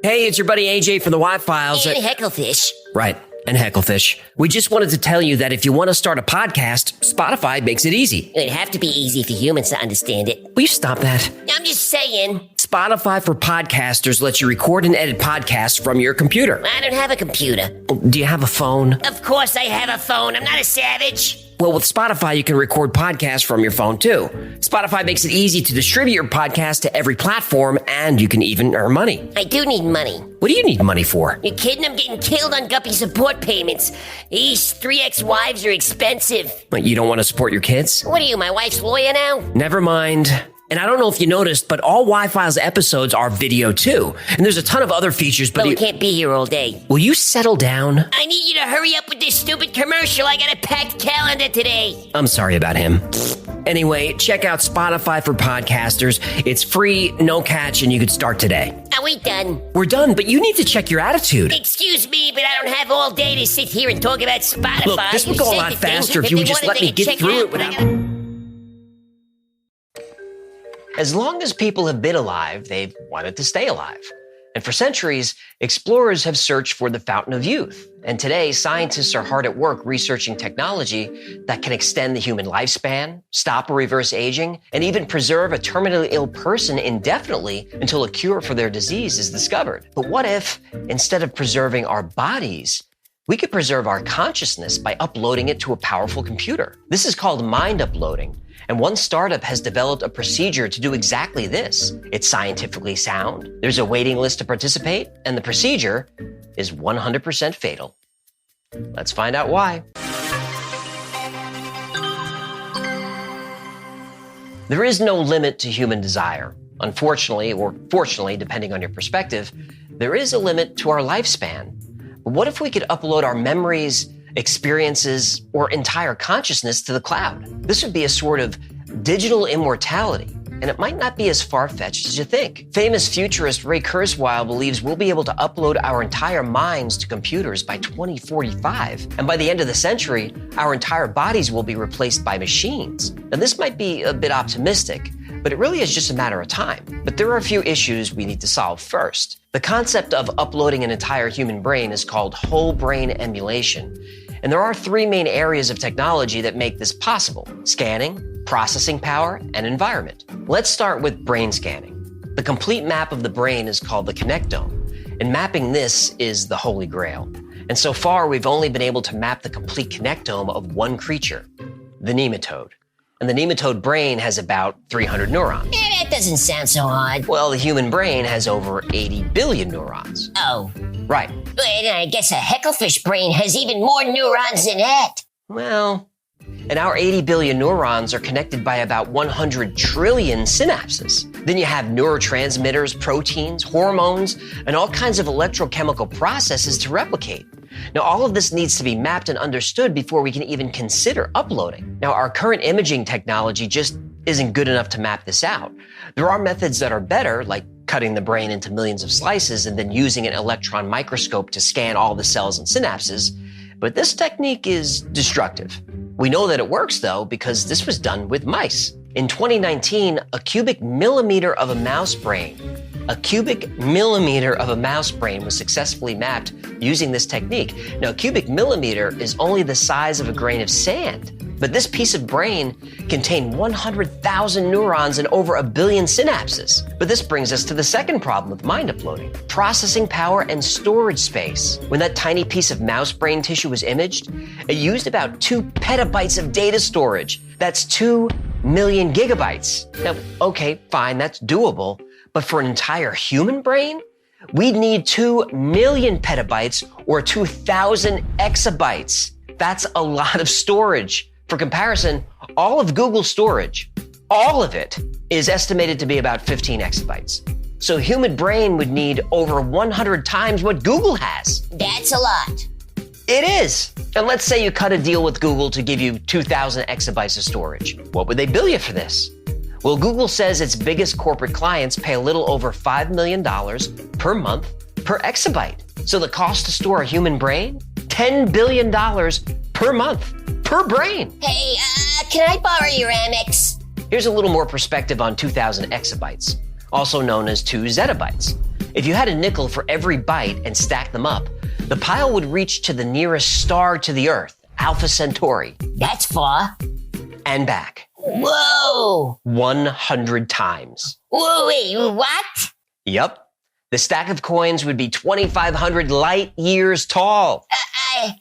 Hey, it's your buddy AJ from the Y-Files. And Hecklefish. Right, and Hecklefish. We just wanted to tell you that if you want to start a podcast, Spotify makes it easy. It'd have to be easy for humans to understand it. Will you stop that? I'm just saying. Spotify for podcasters lets you record and edit podcasts from your computer. I don't have a computer. Do you have a phone? Of course I have a phone. I'm not a savage. Well, with Spotify, you can record podcasts from your phone, too. Spotify makes it easy to distribute your podcast to every platform, and you can even earn money. I do need money. What do you need money for? You kidding? I'm getting killed on Guppy support payments. These 3 ex-wives are expensive. What, you don't want to support your kids? What are you, my wife's lawyer now? Never mind. And I don't know if you noticed, but all Y-Files episodes are video, too. And there's a ton of other features, but we can't be here all day. Will you settle down? I need you to hurry up with this stupid commercial. I got a packed calendar today. I'm sorry about him. Anyway, check out Spotify for podcasters. It's free, no catch, and you could start today. Are we done? We're done, but you need to check your attitude. Excuse me, but I don't have all day to sit here and talk about Spotify. Look, this would go a lot faster if you would just let me get through it without... As long as people have been alive, they've wanted to stay alive. And for centuries, explorers have searched for the fountain of youth. And today, scientists are hard at work researching technology that can extend the human lifespan, stop or reverse aging, and even preserve a terminally ill person indefinitely until a cure for their disease is discovered. But what if, instead of preserving our bodies, we could preserve our consciousness by uploading it to a powerful computer? This is called mind uploading. And one startup has developed a procedure to do exactly this. It's scientifically sound, there's a waiting list to participate, and the procedure is 100% fatal. Let's find out why. There is no limit to human desire. Unfortunately, or fortunately, depending on your perspective, there is a limit to our lifespan. But what if we could upload our memories, experiences, or entire consciousness to the cloud? This would be a sort of digital immortality, and it might not be as far-fetched as you think. Famous futurist Ray Kurzweil believes we'll be able to upload our entire minds to computers by 2045, and by the end of the century, our entire bodies will be replaced by machines. Now, this might be a bit optimistic, but it really is just a matter of time. But there are a few issues we need to solve first. The concept of uploading an entire human brain is called whole brain emulation. And there are 3 main areas of technology that make this possible: scanning, processing power, and environment. Let's start with brain scanning. The complete map of the brain is called the connectome, and mapping this is the holy grail. And so far, we've only been able to map the complete connectome of one creature, the nematode. And the nematode brain has about 300 neurons. That doesn't sound so hard. Well, the human brain has over 80 billion neurons. Oh. Right. And I guess a hecklefish brain has even more neurons than that. Well, and our 80 billion neurons are connected by about 100 trillion synapses. Then you have neurotransmitters, proteins, hormones, and all kinds of electrochemical processes to replicate. Now, all of this needs to be mapped and understood before we can even consider uploading. Now, our current imaging technology just isn't good enough to map this out. There are methods that are better, like cutting the brain into millions of slices and then using an electron microscope to scan all the cells and synapses, but this technique is destructive. We know that it works, though, because this was done with mice. In 2019, a cubic millimeter of a mouse brain was successfully mapped using this technique. Now, a cubic millimeter is only the size of a grain of sand, but this piece of brain contained 100,000 neurons and over 1 billion synapses. But this brings us to the second problem with mind uploading: processing power and storage space. When that tiny piece of mouse brain tissue was imaged, it used about 2 petabytes of data storage. That's 2 million gigabytes. Now, okay, fine, that's doable. But for an entire human brain, we'd need 2 million petabytes or 2,000 exabytes. That's a lot of storage. For comparison, all of Google's storage, all of it, is estimated to be about 15 exabytes. So a human brain would need over 100 times what Google has. That's a lot. It is. And let's say you cut a deal with Google to give you 2,000 exabytes of storage. What would they bill you for this? Well, Google says its biggest corporate clients pay a little over $5 million per month per exabyte. So the cost to store a human brain? $10 billion per month per brain. Hey, can I borrow your Amex? Here's a little more perspective on 2,000 exabytes. also known as 2 zettabytes. If you had a nickel for every byte and stacked them up, the pile would reach to the nearest star to the Earth, Alpha Centauri. That's far. And back. Whoa! 100 times. Whoa, wait, what? Yep. The stack of coins would be 2,500 light years tall. I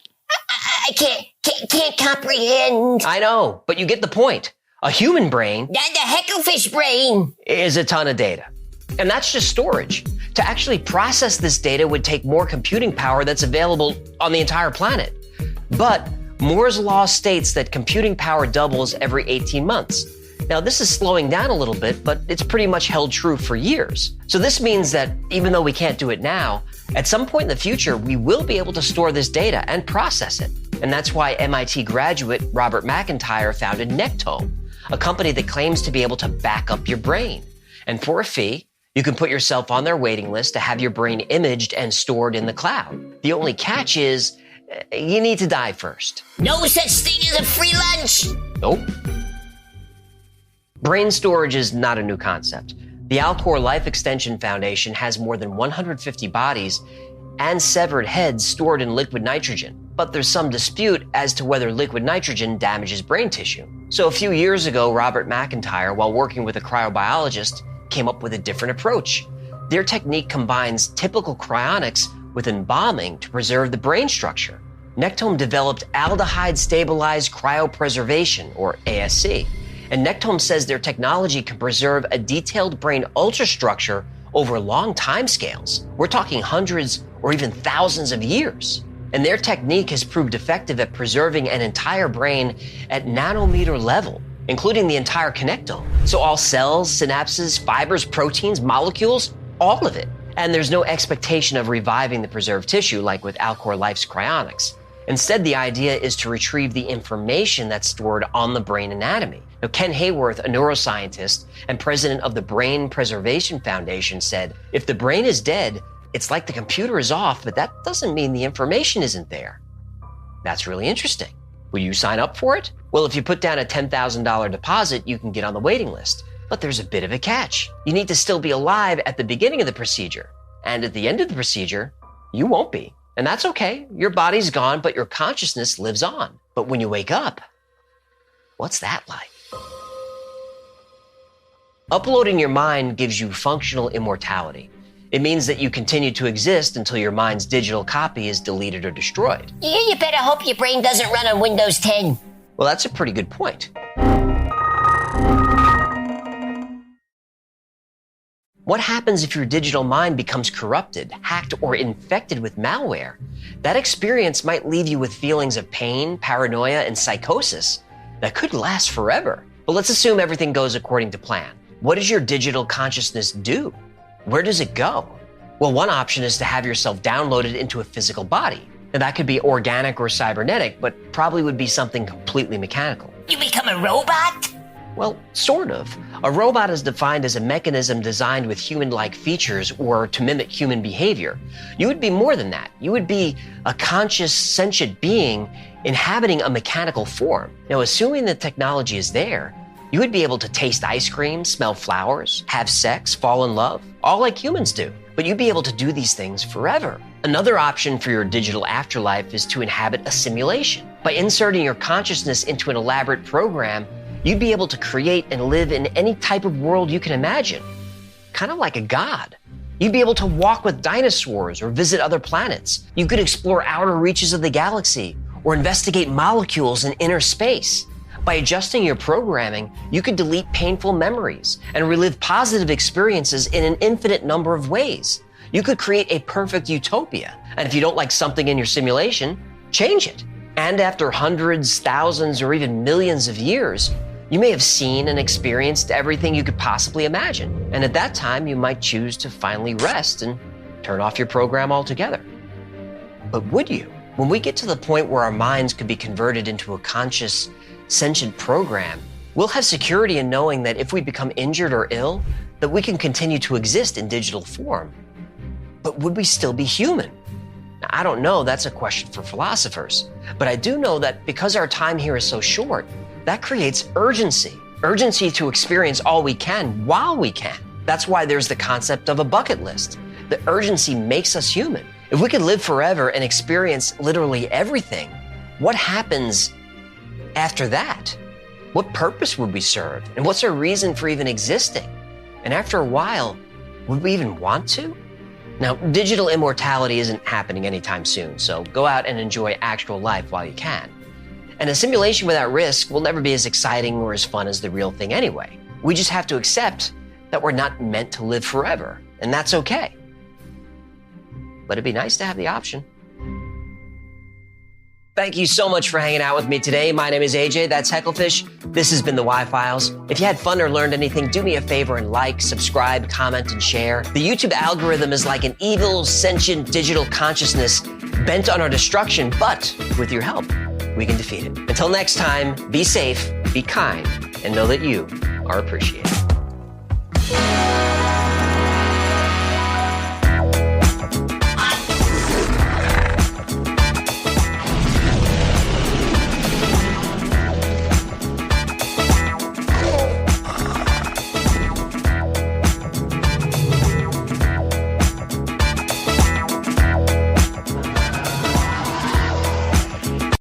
can't comprehend. I know, but you get the point. A human brain The hecklefish brain. is a ton of data. And that's just storage. To actually process this data would take more computing power that's available on the entire planet. But Moore's law states that computing power doubles every 18 months. Now, this is slowing down a little bit, but it's pretty much held true for years. So this means that even though we can't do it now, at some point in the future, we will be able to store this data and process it. And that's why MIT graduate Robert McIntyre founded Nectome, a company that claims to be able to back up your brain. And for a fee, you can put yourself on their waiting list to have your brain imaged and stored in the cloud. The only catch is, you need to die first. No such thing as a free lunch. Nope. Brain storage is not a new concept. The Alcor Life Extension Foundation has more than 150 bodies and severed heads stored in liquid nitrogen. But there's some dispute as to whether liquid nitrogen damages brain tissue. So a few years ago, Robert McIntyre, while working with a cryobiologist, came up with a different approach. Their technique combines typical cryonics with embalming to preserve the brain structure. Nectome developed aldehyde-stabilized cryopreservation, or ASC. And Nectome says their technology can preserve a detailed brain ultrastructure over long timescales. We're talking hundreds or even thousands of years. And their technique has proved effective at preserving an entire brain at nanometer level, including the entire connectome. So all cells, synapses, fibers, proteins, molecules, all of it. And there's no expectation of reviving the preserved tissue like with Alcor Life's cryonics. Instead, the idea is to retrieve the information that's stored on the brain anatomy. Now, Ken Hayworth, a neuroscientist and president of the Brain Preservation Foundation, said, if the brain is dead, it's like the computer is off, but that doesn't mean the information isn't there. That's really interesting. Will you sign up for it? Well, if you put down a $10,000 deposit, you can get on the waiting list. But there's a bit of a catch. You need to still be alive at the beginning of the procedure. And at the end of the procedure, you won't be. And that's okay. Your body's gone, but your consciousness lives on. But when you wake up, what's that like? Uploading your mind gives you functional immortality. It means that you continue to exist until your mind's digital copy is deleted or destroyed. Yeah, you better hope your brain doesn't run on Windows 10. Well, that's a pretty good point. What happens if your digital mind becomes corrupted, hacked, or infected with malware? That experience might leave you with feelings of pain, paranoia, and psychosis that could last forever. But let's assume everything goes according to plan. What does your digital consciousness do? Where does it go? Well, one option is to have yourself downloaded into a physical body. Now, that could be organic or cybernetic, but probably would be something completely mechanical. You become a robot? Well, sort of. A robot is defined as a mechanism designed with human-like features or to mimic human behavior. You would be more than that. You would be a conscious, sentient being inhabiting a mechanical form. Now, assuming the technology is there, you would be able to taste ice cream, smell flowers, have sex, fall in love, all like humans do. But you'd be able to do these things forever. Another option for your digital afterlife is to inhabit a simulation. By inserting your consciousness into an elaborate program, you'd be able to create and live in any type of world you can imagine, kind of like a god. You'd be able to walk with dinosaurs or visit other planets. You could explore outer reaches of the galaxy or investigate molecules in inner space. By adjusting your programming, you could delete painful memories and relive positive experiences in an infinite number of ways. You could create a perfect utopia. And if you don't like something in your simulation, change it. And after hundreds, thousands, or even millions of years, you may have seen and experienced everything you could possibly imagine. And at that time, you might choose to finally rest and turn off your program altogether. But would you? When we get to the point where our minds could be converted into a conscious, sentient program, we'll have security in knowing that if we become injured or ill, that we can continue to exist in digital form. But would we still be human? Now, I don't know, that's a question for philosophers. But I do know that because our time here is so short, that creates urgency to experience all we can while we can. That's why there's the concept of a bucket list. The urgency makes us human. If we could live forever and experience literally everything, what happens after that? What purpose would we serve? And what's our reason for even existing? And after a while, would we even want to? Now, digital immortality isn't happening anytime soon, so go out and enjoy actual life while you can. And a simulation without risk will never be as exciting or as fun as the real thing anyway. We just have to accept that we're not meant to live forever, and that's okay. But it'd be nice to have the option. Thank you so much for hanging out with me today. My name is AJ, that's Hecklefish. This has been the Y-Files. If you had fun or learned anything, do me a favor and like, subscribe, comment, and share. The YouTube algorithm is like an evil, sentient digital consciousness bent on our destruction, but with your help, we can defeat it. Until next time, be safe, be kind, and know that you are appreciated.